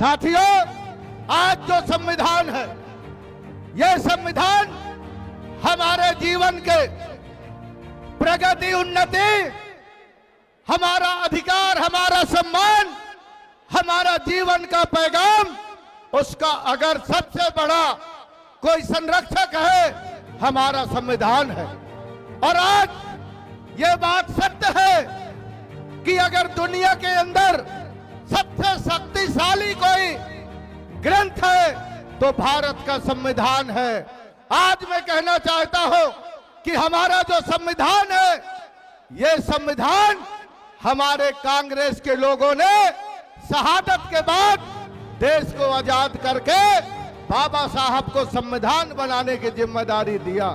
साथियों, आज जो संविधान है, यह संविधान हमारे जीवन के प्रगति, उन्नति, हमारा अधिकार, हमारा सम्मान, हमारा जीवन का पैगाम, उसका अगर सबसे बड़ा कोई संरक्षक है, हमारा संविधान है। और आज यह बात सत्य है कि अगर दुनिया के अंदर सबसे शक्तिशाली कोई ग्रंथ है तो भारत का संविधान है। आज मैं कहना चाहता हूं कि हमारा जो संविधान है, यह संविधान हमारे कांग्रेस के लोगों ने शहादत के बाद देश को आजाद करके बाबा साहब को संविधान बनाने की जिम्मेदारी दिया।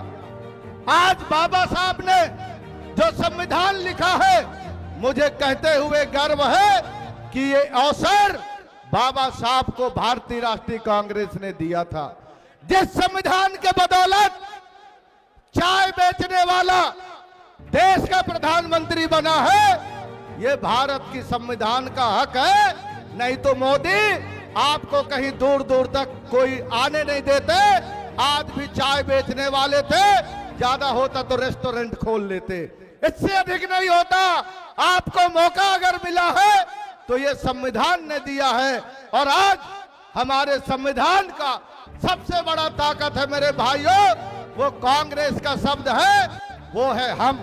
आज बाबा साहब ने जो संविधान लिखा है, मुझे कहते हुए गर्व है कि ये अवसर बाबा साहब को भारतीय राष्ट्रीय कांग्रेस ने दिया था। जिस संविधान के बदौलत चाय बेचने वाला देश का प्रधानमंत्री बना है, ये भारत की संविधान का हक है। नहीं तो मोदी आपको कहीं दूर दूर तक कोई आने नहीं देते। आज भी चाय बेचने वाले थे, ज्यादा होता तो रेस्टोरेंट खोल लेते, इससे अधिक नहीं होता। आपको मौका अगर मिला है तो ये संविधान ने दिया है। और आज हमारे संविधान का सबसे बड़ा ताकत है मेरे भाइयों, वो कांग्रेस का शब्द है, वो है हम।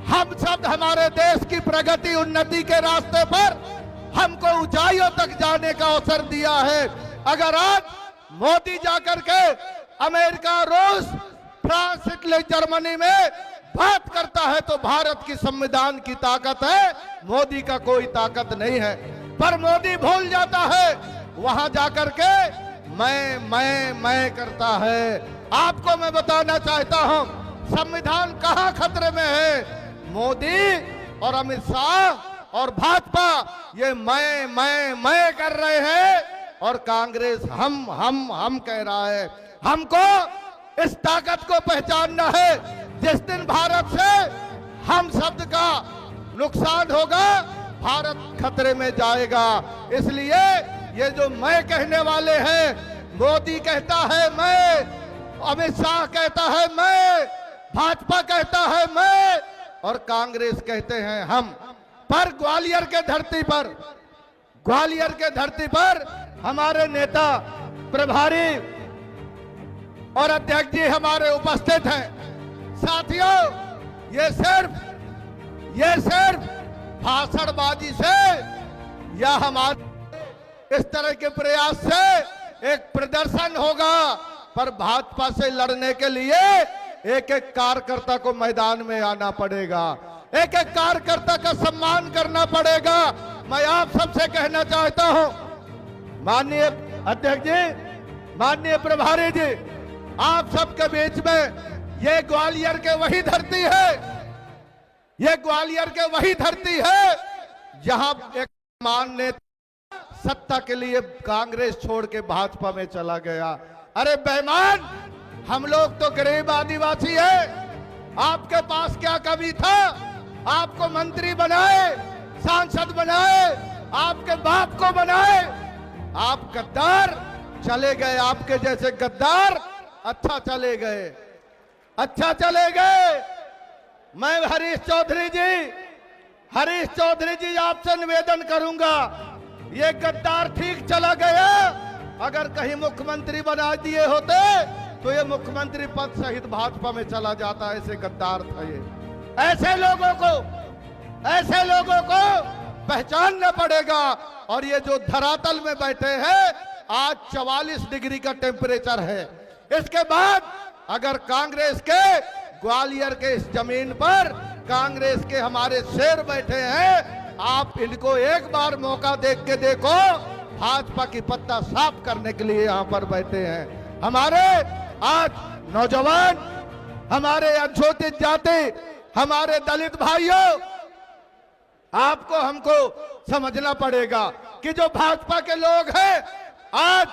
हम शब्द हमारे देश की प्रगति, उन्नति के रास्ते पर हमको ऊंचाइयों तक जाने का अवसर दिया है। अगर आज मोदी जाकर के अमेरिका, रूस, फ्रांस, इटली, जर्मनी में बात करता है तो भारत की संविधान की ताकत है, मोदी का कोई ताकत नहीं है। पर मोदी भूल जाता है, वहां जाकर के मैं करता है। आपको मैं बताना चाहता हूं, संविधान कहां खतरे में है? मोदी और अमित शाह और भाजपा ये मैं कर रहे हैं, और कांग्रेस हम कह रहा है। हमको इस ताकत को पहचानना है। जिस दिन भारत से हम शब्द का नुकसान होगा, भारत खतरे में जाएगा। इसलिए ये जो मैं कहने वाले हैं, मोदी कहता है मैं, अमित शाह कहता है मैं, भाजपा कहता है मैं, और कांग्रेस कहते हैं हम। पर ग्वालियर के धरती पर हमारे नेता, प्रभारी और अध्यक्ष जी हमारे उपस्थित हैं। साथियों, ये सिर्फ भाषणबाजी से या हमारे इस तरह के प्रयास से एक प्रदर्शन होगा, पर भाजपा से लड़ने के लिए एक एक कार्यकर्ता को मैदान में आना पड़ेगा, एक एक कार्यकर्ता का सम्मान करना पड़ेगा। मैं आप सबसे कहना चाहता हूं, माननीय अध्यक्ष जी, माननीय प्रभारी जी, आप सबके बीच में ये ग्वालियर के वही धरती है, ये ग्वालियर के वही धरती है जहां एक मान नेता सत्ता के लिए कांग्रेस छोड़ के भाजपा में चला गया। अरे बेईमान, हम लोग तो गरीब आदिवासी है, आपके पास क्या कमी था? आपको मंत्री बनाए, सांसद बनाए, आपके बाप को बनाए। आप गद्दार चले गए, आपके जैसे गद्दार अच्छा चले गए। मैं हरीश चौधरी जी आपसे निवेदन करूंगा, ये गद्दार ठीक चला गया। अगर कहीं मुख्यमंत्री बना दिए होते तो ये मुख्यमंत्री पद सहित भाजपा में चला जाता। ऐसे गद्दार था ये। ऐसे लोगों को पहचानना पड़ेगा। और ये जो धरातल में बैठे हैं, आज 44 डिग्री का टेम्परेचर है। इसके बाद अगर कांग्रेस के ग्वालियर के इस जमीन पर कांग्रेस के हमारे शेर बैठे हैं, आप इनको एक बार मौका देख के देखो, भाजपा की पत्ता साफ करने के लिए यहां पर बैठे हैं। हमारे आज नौजवान, हमारे अनुसूचित जाति, हमारे दलित भाइयों, आपको हमको समझना पड़ेगा कि जो भाजपा के लोग हैं आज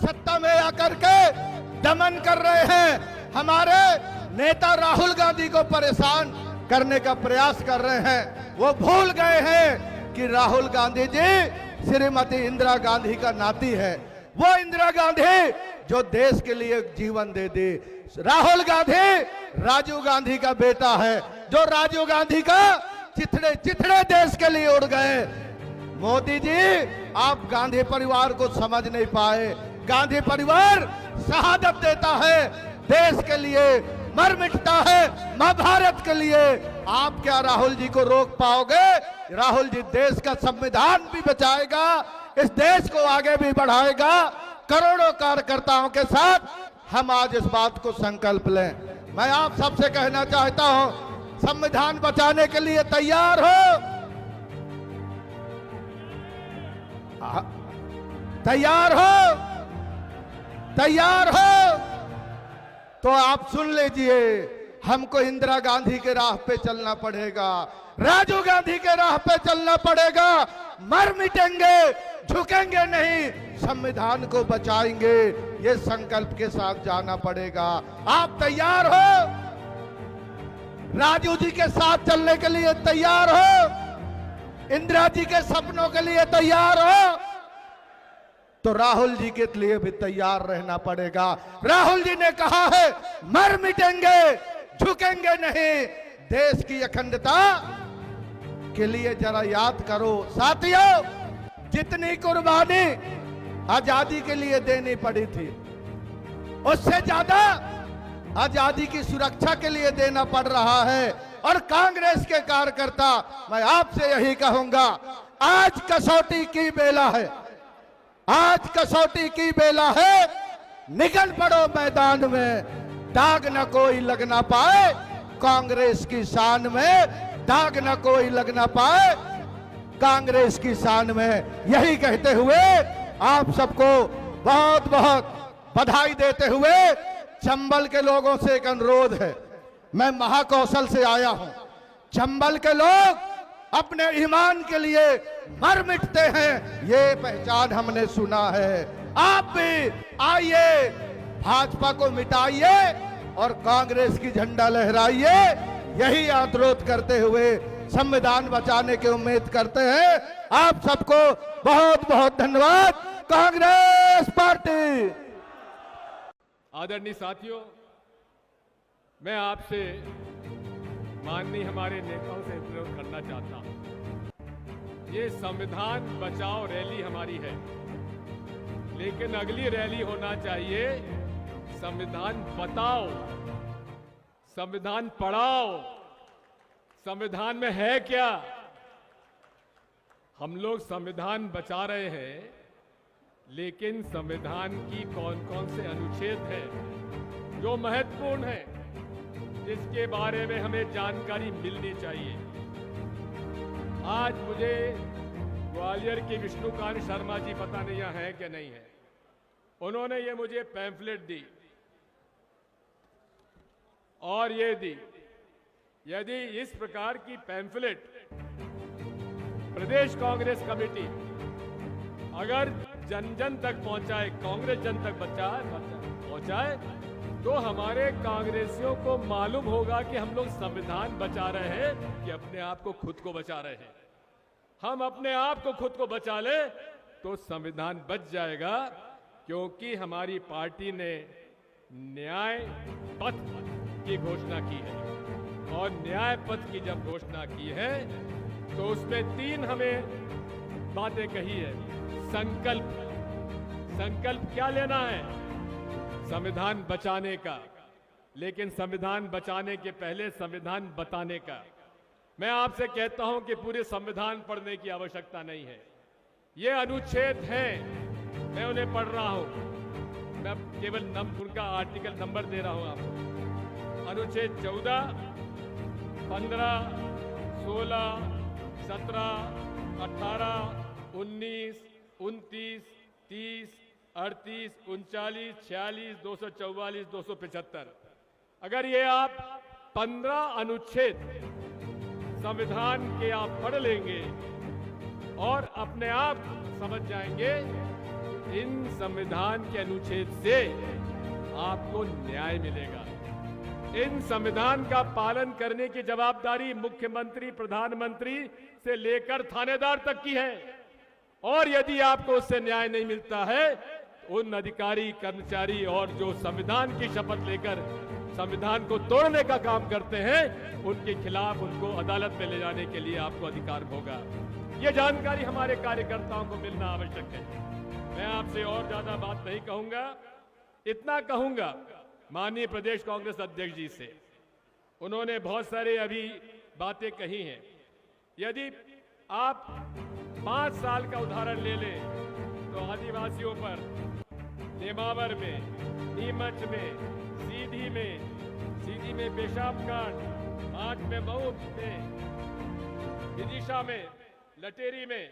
सत्ता में आकर के दमन कर रहे हैं, हमारे नेता राहुल गांधी को परेशान करने का प्रयास कर रहे हैं। वो भूल गए हैं कि राहुल गांधी जी श्रीमती इंदिरा गांधी का नाती है। वो इंदिरा गांधी जो देश के लिए जीवन दे दी। राहुल गांधी राजीव गांधी का बेटा है, जो राजीव गांधी का चिथड़े चिथड़े देश के लिए उड़ गए। मोदी जी, आप गांधी परिवार को समझ नहीं पाए। गांधी परिवार शहादत देता है, देश के लिए मर मिटता है, महाभारत के लिए। आप क्या राहुल जी को रोक पाओगे? राहुल जी देश का संविधान भी बचाएगा, इस देश को आगे भी बढ़ाएगा। करोड़ों कार्यकर्ताओं के साथ हम आज इस बात को संकल्प लें। मैं आप सबसे कहना चाहता हूं, संविधान बचाने के लिए तैयार हो? तैयार हो? तैयार हो? तो आप सुन लीजिए, हमको इंदिरा गांधी के राह पे चलना पड़ेगा, राजीव गांधी के राह पे चलना पड़ेगा। मर मिटेंगे, झुकेंगे नहीं, संविधान को बचाएंगे। ये संकल्प के साथ जाना पड़ेगा। आप तैयार हो? राजीव जी के साथ चलने के लिए तैयार हो? इंदिरा जी के सपनों के लिए तैयार हो? तो राहुल जी के लिए भी तैयार रहना पड़ेगा। राहुल जी ने कहा है, मर मिटेंगे, झुकेंगे नहीं। देश की अखंडता के लिए जरा याद करो साथियों, जितनी कुर्बानी आजादी के लिए देनी पड़ी थी, उससे ज्यादा आजादी की सुरक्षा के लिए देना पड़ रहा है। और कांग्रेस के कार्यकर्ता, मैं आपसे यही कहूंगा, आज कसौटी की बेला है, आज कसौटी की बेला है। निकल पड़ो मैदान में, दाग न कोई लग ना पाए कांग्रेस की शान में, दाग न कोई लग ना पाए कांग्रेस की शान में। यही कहते हुए आप सबको बहुत बहुत बधाई देते हुए चंबल के लोगों से एक अनुरोध है। मैं महाकौशल से आया हूं। चंबल के लोग अपने ईमान के लिए मर मिटते हैं, ये पहचान हमने सुना है। आप भी आइए, भाजपा को मिटाइए और कांग्रेस की झंडा लहराइए। यही अनुरोध करते हुए संविधान बचाने की उम्मीद करते हैं। आप सबको बहुत बहुत धन्यवाद। कांग्रेस पार्टी। आदरणीय साथियों, मैं आपसे माननीय हमारे नेताओं से अनुरोध करना चाहता हूं। ये संविधान बचाओ रैली हमारी है, लेकिन अगली रैली होना चाहिए संविधान बताओ, संविधान पढ़ाओ, संविधान में है क्या। हम लोग संविधान बचा रहे हैं, लेकिन संविधान की कौन कौन से अनुच्छेद हैं जो महत्वपूर्ण है, जिसके बारे में हमें जानकारी मिलनी चाहिए। आज मुझे ग्वालियर के विष्णुकांत शर्मा जी, पता नहीं यहाँ है कि नहीं है, उन्होंने ये मुझे पैम्फलेट दी और ये दी। यदि इस प्रकार की पैम्फलेट प्रदेश कांग्रेस कमेटी अगर जन जन तक पहुंचाए, कांग्रेस जन तक पहुंचाए, तो हमारे कांग्रेसियों को मालूम होगा कि हम लोग संविधान बचा रहे हैं कि अपने आप को खुद को बचा रहे हैं। हम अपने आप को खुद को बचा ले तो संविधान बच जाएगा, क्योंकि हमारी पार्टी ने न्याय पथ की घोषणा की है। और न्याय पथ की जब घोषणा की है तो उसमें 3 हमें बातें कही है। संकल्प, संकल्प क्या लेना है? संविधान बचाने का, लेकिन संविधान बचाने के पहले संविधान बताने का। मैं आपसे कहता हूं कि पूरे संविधान पढ़ने की आवश्यकता नहीं है। ये अनुच्छेद हैं, मैं उन्हें पढ़ रहा हूं। मैं केवल उनका आर्टिकल नंबर दे रहा हूं आपको। अनुच्छेद 14, 15, 16, 17, 18, 19, 29, 30, 38, 39, 46, 244, 275। अगर ये आप 15 अनुच्छेद संविधान के आप पढ़ लेंगे और अपने आप समझ जाएंगे, इन संविधान के अनुच्छेद से आपको न्याय मिलेगा। इन संविधान का पालन करने की जवाबदारी मुख्यमंत्री, प्रधानमंत्री से लेकर थानेदार तक की है। और यदि आपको उससे न्याय नहीं मिलता है, उन अधिकारी कर्मचारी और जो संविधान की शपथ लेकर संविधान को तोड़ने का काम करते हैं, उनके खिलाफ उनको अदालत में ले जाने के लिए आपको अधिकार होगा। ये जानकारी हमारे कार्यकर्ताओं को मिलना आवश्यक है। मैं आपसे और ज्यादा बात नहीं कहूंगा, इतना कहूंगा माननीय प्रदेश कांग्रेस अध्यक्ष जी से। उन्होंने बहुत सारे अभी बातें कही हैं। यदि आप 5 साल का उदाहरण ले लें तो आदिवासियों पर नेमावर में, नीमच में, सीधी में पेशाब कांड, आठ में मऊ में, विदिशा में, लटेरी में,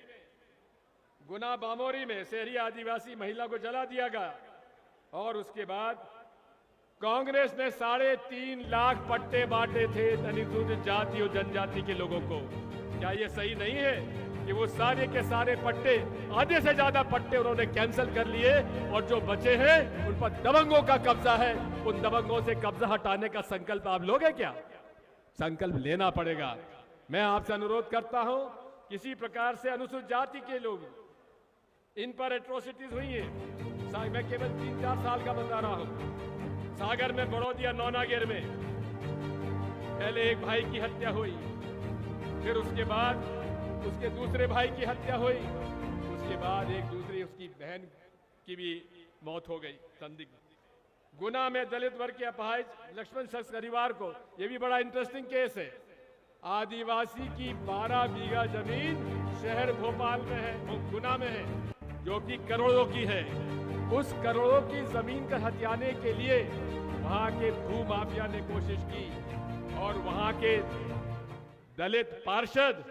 गुना बामोरी में शहरी आदिवासी महिला को जला दिया गया। और उसके बाद कांग्रेस ने 3.5 लाख पट्टे बांटे थे अनुसूचित जाति और जनजाति के लोगों को। क्या ये सही नहीं है कि वो सारे के सारे पट्टे, आधे से ज्यादा पट्टे उन्होंने कैंसिल कर लिए और जो बचे हैं उन पर दबंगों का कब्जा है। उन दबंगों से कब्जा हटाने का संकल्प आप लोगे क्या? संकल्प लेना पड़ेगा। मैं आपसे अनुरोध करता हूं, किसी प्रकार से अनुसूचित जाति के लोग, इन पर एट्रोसिटीज हुई है। मैं केवल 3-4 साल का बता रहा हूं। सागर में, बड़ौदिया, नौनागिर में पहले एक भाई की हत्या हुई, फिर उसके बाद उसके दूसरे भाई की हत्या हुई, उसके बाद एक दूसरी उसकी बहन की भी मौत हो गई संदिग्ध। गुना में दलित वर्ग के अपाहिज लक्ष्मण शख्स परिवार को, यह भी बड़ा इंटरेस्टिंग केस है। आदिवासी की 12 बीघा जमीन शहर भोपाल में है, गुना में है, जो कि करोड़ों की है। उस करोड़ों की जमीन का हथियाने के लिए वहां के भू माफिया ने कोशिश की और वहां के दलित पार्षद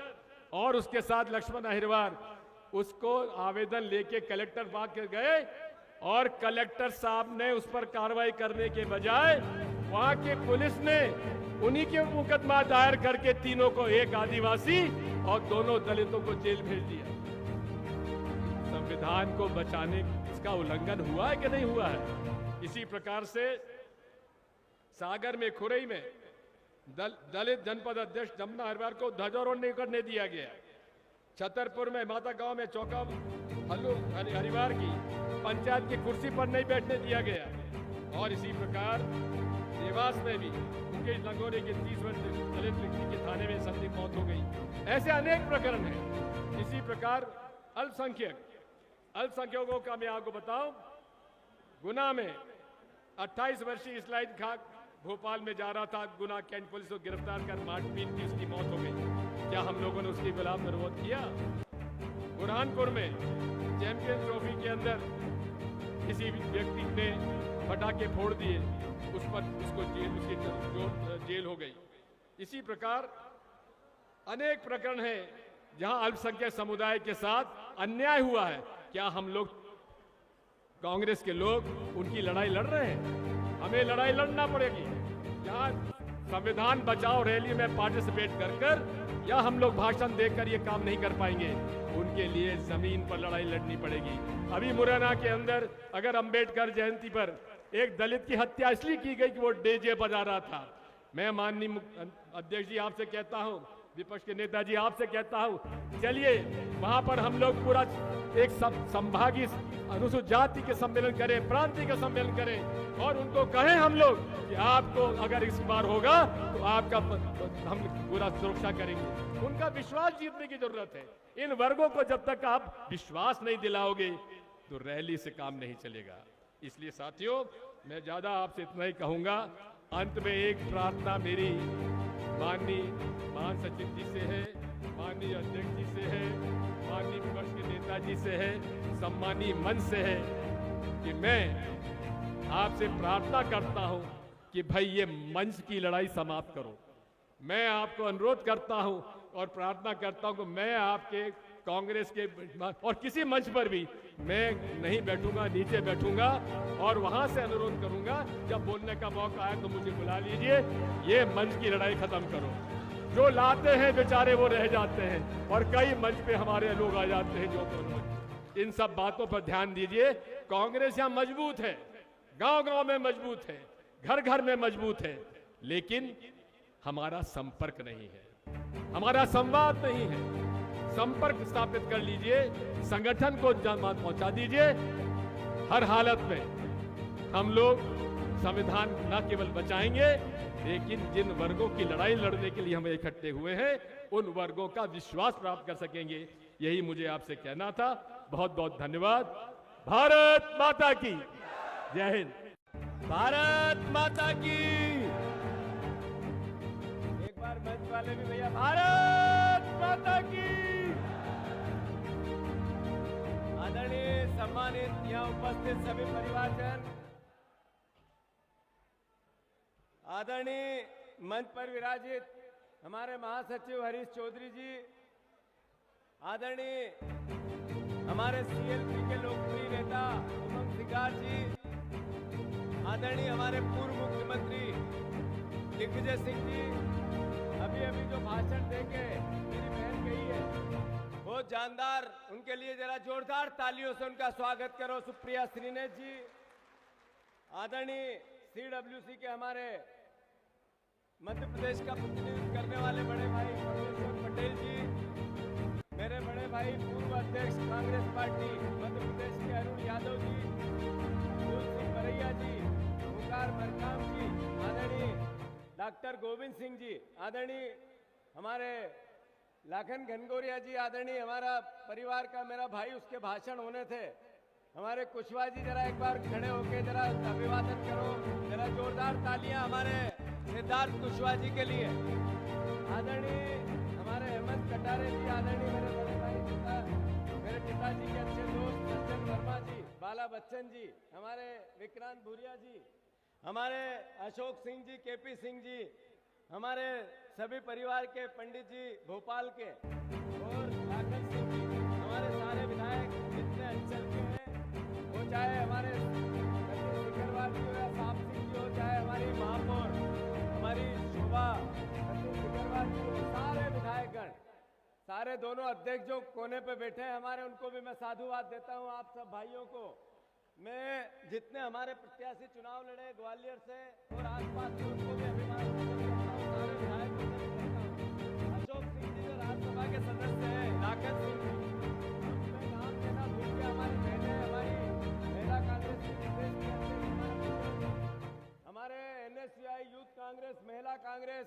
और उसके साथ लक्ष्मण अहिरवार उसको आवेदन लेके कलेक्टर बाग के गए और कलेक्टर साहब ने उस पर कार्रवाई करने के बजाय वहां की पुलिस ने उन्हीं के मुकदमा दायर करके तीनों को, एक आदिवासी और दोनों दलितों को जेल भेज दिया। संविधान को बचाने इसका उल्लंघन हुआ है कि नहीं हुआ है? इसी प्रकार से सागर में, खुरई में दलित जनपद अध्यक्ष जमुना हरिवार को ध्वजारोहण नहीं करने दिया गया। छतरपुर में, माता गांव में चौका हल्लू हरिवार की पंचायत की कुर्सी पर नहीं बैठने दिया गया। और इसी प्रकार देवास में भी मुकेश लंगोरे के 30 वर्ष दलित व्यक्ति के थाने में संदिग्ध मौत हो गई। ऐसे अनेक प्रकरण हैं। इसी प्रकार अल्पसंख्यकों का मैं आपको बताऊं, गुना में 28 वर्षीय इस्लाइद खाक भोपाल में जा रहा था, गुना कैंट पुलिस को गिरफ्तार कर मारपीट की उसकी मौत हो गई। क्या हम लोगों ने उसके खिलाफ विरोध किया? बुरहानपुर में चैंपियन ट्रॉफी के अंदर किसी व्यक्ति ने पटाखे फोड़ दिए, उस पर उसको जेल हो गई। इसी प्रकार अनेक प्रकरण हैं जहां अल्पसंख्यक समुदाय के साथ अन्याय हुआ है। क्या हम लोग, कांग्रेस के लोग, उनकी लड़ाई लड़ रहे हैं? हमें लड़ाई लड़ना पड़ेगी। यहाँ संविधान बचाओ रैली में पार्टिसिपेट कर या हम लोग भाषण देकर ये काम नहीं कर पाएंगे। उनके लिए जमीन पर लड़ाई लड़नी पड़ेगी। अभी मुरैना के अंदर अगर अंबेडकर जयंती पर एक दलित की हत्या इसलिए की गई कि वो डीजे बजा रहा था। मैं माननीय अध्यक्ष जी आपसे कहता हूं, विपक्ष के नेताजी आपसे कहता हूं, चलिए वहां पर हम लोग पूरा एक संभागीय अनुसूचित जाति के सम्मेलन करें, प्रांतीय के सम्मेलन करें और उनको कहें हम लोग कि आपको अगर इस बार होगा तो आपका हम पूरा सुरक्षा करेंगे। उनका विश्वास जीतने की जरूरत है। इन वर्गों को जब तक आप विश्वास नहीं दिलाओगे तो रैली से काम नहीं चलेगा। इसलिए साथियों, मैं ज्यादा आपसे इतना ही कहूंगा। अंत में एक प्रार्थना मेरी माननीय महासचिव जी से है, माननीय अध्यक्ष जी से है, माननीय विपक्ष के नेताजी से है, सम्मानीय मंच से है कि मैं आपसे प्रार्थना करता हूं कि भाई ये मंच की लड़ाई समाप्त करो। मैं आपको अनुरोध करता हूं और प्रार्थना करता हूं कि मैं आपके कांग्रेस के और किसी मंच पर भी मैं नहीं बैठूंगा, नीचे बैठूंगा और वहां से अनुरोध करूंगा, जब बोलने का मौका आए तो मुझे बुला लीजिए। ये मंच की लड़ाई खत्म करो। जो लाते हैं बेचारे वो रह जाते हैं और कई मंच पे हमारे लोग आ जाते हैं जो तो इन सब बातों पर ध्यान दीजिए। कांग्रेस यहाँ मजबूत है, गांव-गांव में मजबूत है, घर-घर में मजबूत है, लेकिन हमारा संपर्क नहीं है, हमारा संवाद नहीं है। संपर्क स्थापित कर लीजिए, संगठन को जानकारी पहुंचा दीजिए। हर हालत में हम लोग संविधान न केवल बचाएंगे, लेकिन जिन वर्गों की लड़ाई लड़ने के लिए हम इकट्ठे हुए हैं, उन वर्गों का विश्वास प्राप्त कर सकेंगे। यही मुझे आपसे कहना था। बहुत बहुत धन्यवाद। भारत माता की जय हिंद। भारत माता की। एक बार मंच वाले भी भैया, भारत माता की। आदरणीय सम्मानित यहाँ उपस्थित सभी परिवारजन, आदरणीय मंच पर विराजित हमारे महासचिव हरीश चौधरी जी, आदरणीय हमारे सीएलपी के लोकप्रिय नेता उमंग सिंगार जी, आदरणीय हमारे पूर्व मुख्यमंत्री दिग्विजय सिंह जी, अभी अभी जो भाषण देके मेरी बहन गई है बहुत जानदार, उनके लिए जरा जोरदार तालियों से उनका स्वागत करो। सुप्रिया श्रीनेश जी, आदरणीय सीडब्ल्यूसी के हमारे मध्य प्रदेश का प्रतिनिधित्व करने वाले बड़े भाई परमेश्वर पटेल जी, मेरे बड़े भाई पूर्व अध्यक्ष कांग्रेस पार्टी मध्य प्रदेश के अरुण यादव जी, फूल सिंह बरैया जी, ओंकार मरकाम जी, आदरणीय डॉक्टर गोविंद सिंह जी, आदरणीय हमारे लाखन घनगोरिया जी, आदरणीय हमारा परिवार का मेरा भाई उसके भाषण होने थे, हमारे कुशवाहा जी, जरा एक बार खड़े होके जरा अभिवादन करो, जरा जोरदार तालियां हमारे सिद्धार्थ कुशवाहा जी के लिए। आदरणीय हमारे हेमंत कटारे जी, आदरणीय मेरे बड़े भाई मेरे पिताजी के अच्छे दोस्त सज्जन वर्मा जी, बाला बच्चन जी, हमारे विक्रांत भूरिया जी, हमारे अशोक सिंह जी, केपी सिंह जी, हमारे सभी परिवार के पंडित जी भोपाल के, और लाखन सिंह जी, हमारे सारे विधायक जितने अंचल के हैं, वो चाहे हमारे सिकरवार जी हो या साहब सिंह जी हो, चाहे हमारी महापौर हमारी शोभा सिकरवार जी हो, सारे विधायकगण, सारे दोनों अध्यक्ष जो कोने पे बैठे हैं हमारे, उनको भी मैं साधुवाद देता हूं। आप सब भाइयों को मैं जितने हमारे प्रत्याशी चुनाव लड़े ग्वालियर से और आसपास से, उनको भी अभिवादन करता हूं, सारे विधायकों को भी करता हूं। अशोक सिंह जी जो राज्यसभा के सदस्य हैं, लाखन सिंह जी, मैं नाम लेना भूल गया, हमारी बहनें, हमारी महिला कांग्रेस की प्रदेश की अध्यक्ष, हमारे NSCI यूथ कांग्रेस, महिला कांग्रेस,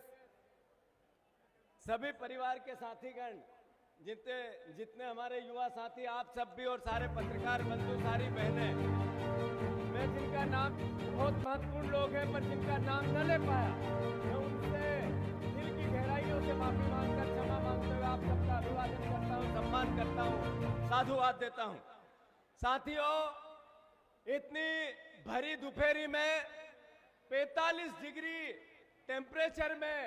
सभी परिवार के साथीगण, जितने हमारे युवा साथी, आप सब भी, और सारे पत्रकार बंधु, सारी बहनें, मैं जिनका नाम, बहुत महत्वपूर्ण लोग हैं पर जिनका नाम न ले पाया, मैं उनसे दिल की गहराइयों से माफी मांगकर, क्षमा मांगते हुए आप सबका अभिवादन करता हूं, सम्मान करता हूं, साधुवाद देता हूं। साथियों, इतनी भरी दोपहरी में 45 डिग्री टेम्परेचर में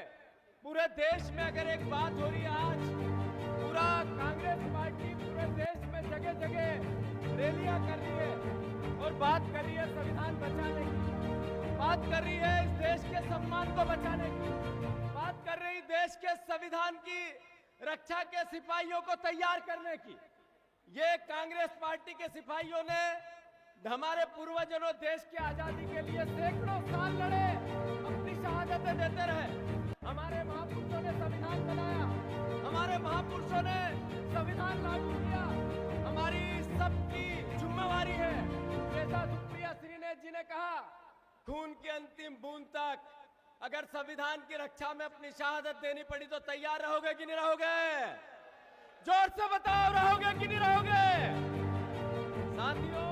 पूरे देश में अगर एक बात हो रही है, आज पूरा कांग्रेस पार्टी पूरे देश में जगह जगह रैलियां कर रही है और बात कर रही है संविधान बचाने की, बात कर रही है इस देश के सम्मान को बचाने की, बात कर रही देश के संविधान की रक्षा के सिपाहियों को तैयार करने की। ये कांग्रेस पार्टी के सिपाहियों ने हमारे पूर्वजों देश की आजादी के लिए सैकड़ों साल लड़े, अपनी शहादतें देते रहे। हमारे महापुरुषों ने संविधान बनाया, हमारे महापुरुषों ने संविधान लागू किया, हमारी सबकी जिम्मेवारी है। जैसा सुप्रिया श्रीनेश जी ने कहा, खून की अंतिम बूंद तक अगर संविधान की रक्षा में अपनी शहादत देनी पड़ी तो तैयार रहोगे कि नहीं रहोगे? जोर से बताओ, रहोगे कि नहीं रहोगे? साथियों,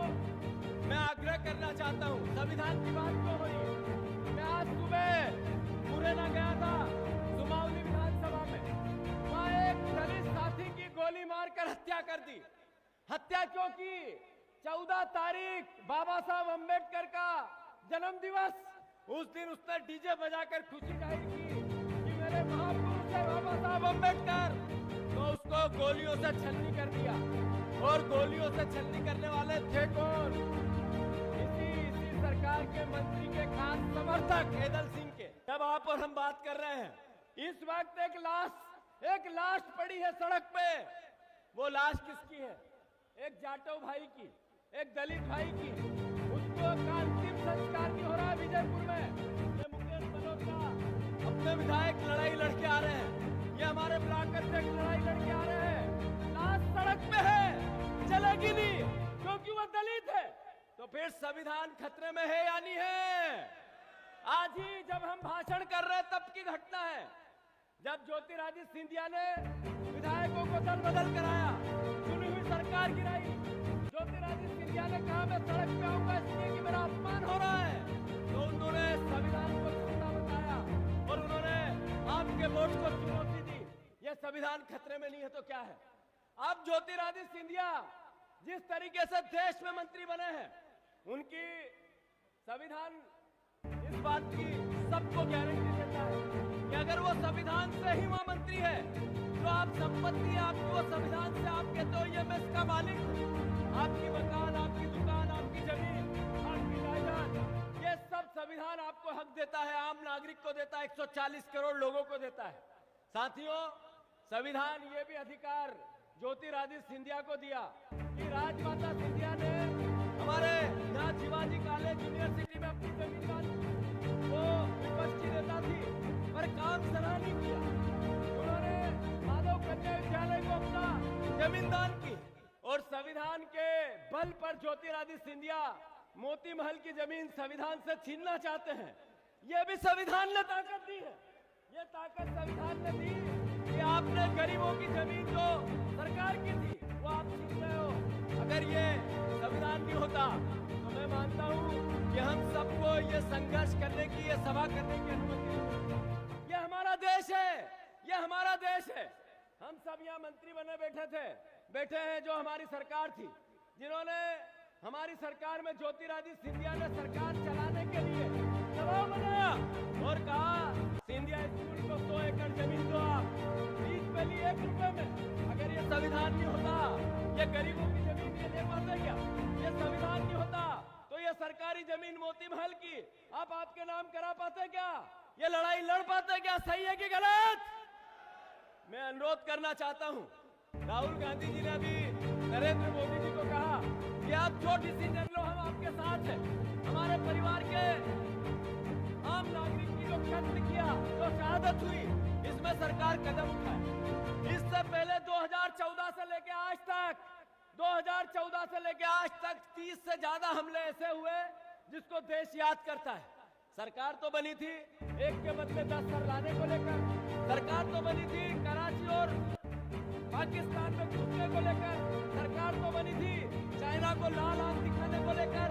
मैं आग्रह करना चाहता हूं, संविधान की बात क्यों हो रही? मैं आज सुबह मुरैना गया था, सुमावली विधानसभा में, वहां एक दलित साथी की गोली मारकर हत्या कर दी। हत्या क्यों की? 14 तारीख बाबा साहब अंबेडकर का जन्म दिवस, उस दिन उसने डीजे बजाकर खुशी जाहिर की कि मेरे महापुरुष है बाबा साहब अंबेडकर, तो उसको गोलियों से छलनी कर दिया। और गोलियों से छलनी करने वाले थे कौन? इसी सरकार के मंत्री के खास समर्थक एदल सिंह के। जब आप और हम बात कर रहे हैं, इस वक्त एक लाश पड़ी है सड़क पे। वो लाश किसकी है? एक जाटव भाई की, एक दलित भाई की। उसको अंतिम संस्कार नहीं हो रहा है विजयपुर में। ये मुकेश मल्होत्रा अपने विधायक लड़ाई लड़के आ रहे हैं, ये हमारे ब्लॉक अध्यक्ष लड़ाई लड़के आ रहे हैं। सड़क पे है, चलेगी नहीं क्योंकि वो दलित है, तो फिर संविधान खतरे में है या नहीं है? आज ही जब हम भाषण कर रहे तब की घटना है, जब ज्योतिरादित्य सिंधिया ने विधायकों को दल बदल कराया, चुनी हुई सरकार गिराई। ज्योतिरादित्य सिंधिया ने कहा मैं सड़क पे आऊंगा इसलिए कि मेरा अपमान हो रहा है, तो उन्होंने संविधान को खतरा बताया और उन्होंने आपके वोट को चुनौती दी। यह संविधान खतरे में नहीं है तो क्या है? अब ज्योतिरादित्य सिंधिया जिस तरीके से देश में मंत्री बने हैं, उनकी संविधान इस बात की सबको गारंटी देता है कि अगर वो संविधान से ही वहां मंत्री है, जो आप संपत्ति है आपकी वो संविधान से आप कहते हो ये मैं इसका मालिक हूं, आपकी मकान, आपकी दुकान, आपकी जमीन, आपकी जायदाद, ये सब संविधान आपको हक देता है, आम नागरिक को देता है, 140 करोड़ लोगों को देता है। साथियों, संविधान ये भी अधिकार ज्योतिरादित्य सिंधिया को दिया कि राजमाता सिंधिया ने हमारे यहाँ शिवाजी कॉलेज यूनिवर्सिटी में अपनी जमीन दान, वो विपक्ष की नेता थी पर काम सराहनीय किया, उन्होंने माधव कन्या विद्यालय को अपना जमीन दान की, और संविधान के बल पर ज्योतिरादित्य सिंधिया मोती महल की जमीन संविधान से छीनना चाहते हैं। यह भी संविधान ने ताकत दी है, ये ताकत संविधान ने दी कि आपने गरीबों की जमीन जो सरकार की थी वो आप छीन रहे हो। अगर ये संविधान नहीं होता तो मैं मानता हूँ कि हम सबको ये संघर्ष करने की, ये सभा करने की अनुमति नहीं मिलती। ये हमारा देश है, ये हमारा देश है। हम सब यहाँ मंत्री बने बैठे हैं जो हमारी सरकार थी, जिन्होंने हमारी सरकार में ज्योतिरादित्य सिंधिया ने सरकार चलाने के लिए दबाव बनाया और कहा सिंधिया स्कूल को 100 एकड़ जमीन दो आप, फीस पे ली 1 रुपए में। अगर ये संविधान नहीं होता, ये गरीबों की जमीन ये ले पाते क्या? ये संविधान नहीं होता तो ये सरकारी जमीन मोती महल की आप आपके नाम करा पाते क्या? ये लड़ाई लड़ पाते क्या? सही है कि गलत? मैं अनुरोध करना चाहता हूँ, राहुल गांधी जी ने अभी नरेंद्र मोदी जी को कहा कि आप जो डिसीजन लो हम आपके साथ हैं। हमारे परिवार के आम नागरिक की जो कत्ल किया, जो शहादत हुई, इसमें सरकार कदम उठाए। इससे पहले 2014 से लेके आज तक 30 से ज्यादा हमले ऐसे हुए जिसको देश याद करता है। सरकार तो बनी थी एक के बदले 10 सर लाने को लेकर, सरकार तो बनी थी कराची और पाकिस्तान में घुसने को लेकर, सरकार तो बनी थी चाइना को लाल आंख दिखाने को लेकर।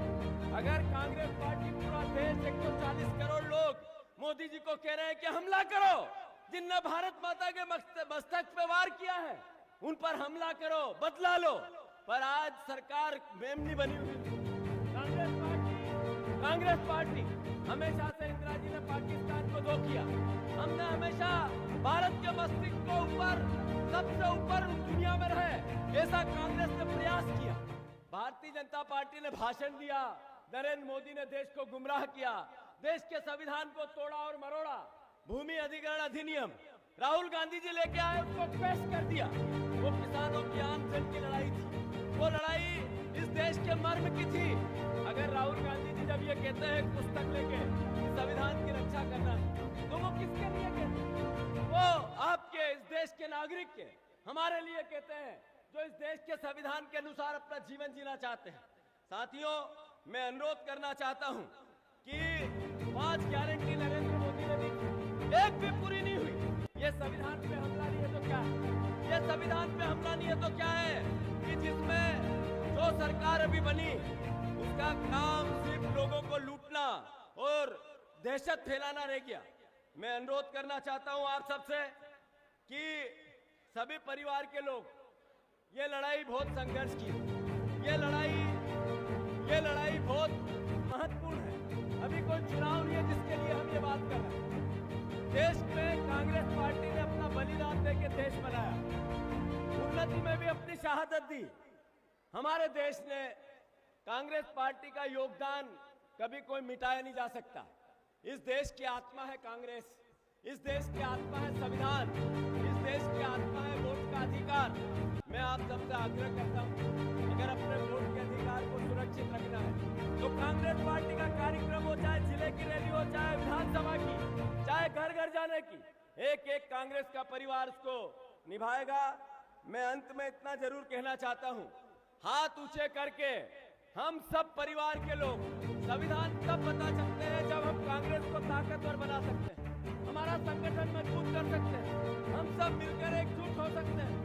अगर कांग्रेस पार्टी पूरा देश 140 करोड़ लोग मोदी जी को कह रहे हैं कि हमला करो, जिनने भारत माता के मस्तक पे वार किया है उन पर हमला करो, बदला लो, पर आज सरकार मेमनी बनी हुई। कांग्रेस पार्टी हमेशा से इंदिरा जी ने पाकिस्तान को धो किया, हमने हमेशा भारत के मस्तिष्क को ऊपर, सबसे ऊपर दुनिया में रहे, ऐसा कांग्रेस ने प्रयास किया। भारतीय जनता पार्टी ने भाषण दिया, नरेंद्र मोदी ने देश को गुमराह किया, देश के संविधान को तोड़ा और मरोड़ा। भूमि अधिग्रहण अधिनियम राहुल गांधी जी लेके आए, उसको पेश कर दिया। वो किसानों की आम जन की लड़ाई थी, वो लड़ाई इस देश के मर्म की थी। अगर राहुल गांधी जी जब ये कहते हैं पुस्तक लेके कि संविधान की रक्षा करना है, तो वो किसके लिए कहते हैं? वो आपके इस देश के नागरिक के, हमारे लिए कहते हैं जो इस देश के संविधान के अनुसार अपना जीवन जीना चाहते हैं। साथियों, मैं अनुरोध करना चाहता हूं कि 5 गारंटी नरेंद्र मोदी ने दी, एक भी पूरी नहीं हुई। ये संविधान पे हमला नहीं है तो क्या है? ये संविधान पे हमला नहीं है तो क्या है कि जिसमें जो सरकार अभी बनी उसका काम सिर्फ लोगों को लूटना और दहशत फैलाना रह गया। मैं अनुरोध करना चाहता हूं आप सबसे कि सभी परिवार के लोग ये लड़ाई बहुत संघर्ष की, ये लड़ाई बहुत महत्वपूर्ण है। अभी कोई चुनाव नहीं है जिसके लिए हम ये बात कर रहे हैं। देश में कांग्रेस पार्टी ने अपना बलिदान देके देश बनाया, उन्नति में भी अपनी शहादत दी। हमारे देश ने कांग्रेस पार्टी का योगदान कभी कोई मिटाया नहीं जा सकता। इस देश की आत्मा है कांग्रेस, इस देश की आत्मा है संविधान, इस देश की आत्मा है वोट का अधिकार। मैं आप सबसे आग्रह करता हूं, अगर अपने वोट के अधिकार को सुरक्षित रखना है तो कांग्रेस पार्टी का कार्यक्रम हो, चाहे जिले की रैली हो, चाहे विधानसभा की, चाहे घर घर जाने की, एक एक कांग्रेस का परिवार उसको निभाएगा। मैं अंत में इतना जरूर कहना चाहता हूं, हाथ ऊंचे करके हम सब परिवार के लोग संविधान तब बता सकते हैं जब हम कांग्रेस को ताकतवर बना सकते हैं, हमारा संगठन मजबूत कर सकते हैं, हम सब मिलकर एकजुट हो सकते हैं,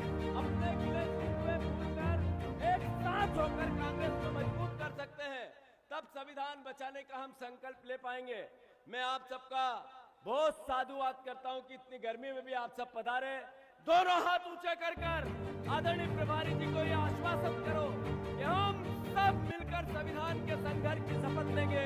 अपने गिले शिकवे भूलकर एक साथ होकर कांग्रेस को मजबूत कर सकते हैं, तब संविधान बचाने का हम संकल्प ले पाएंगे। मैं आप सबका बहुत साधुवाद करता हूं कि इतनी गर्मी में भी आप सब पधारे। दोनों हाथ ऊंचे कर आदरणीय प्रभारी जी को यह आश्वासन करो कि हम सब मिलकर संविधान के संघर्ष की शपथ लेंगे।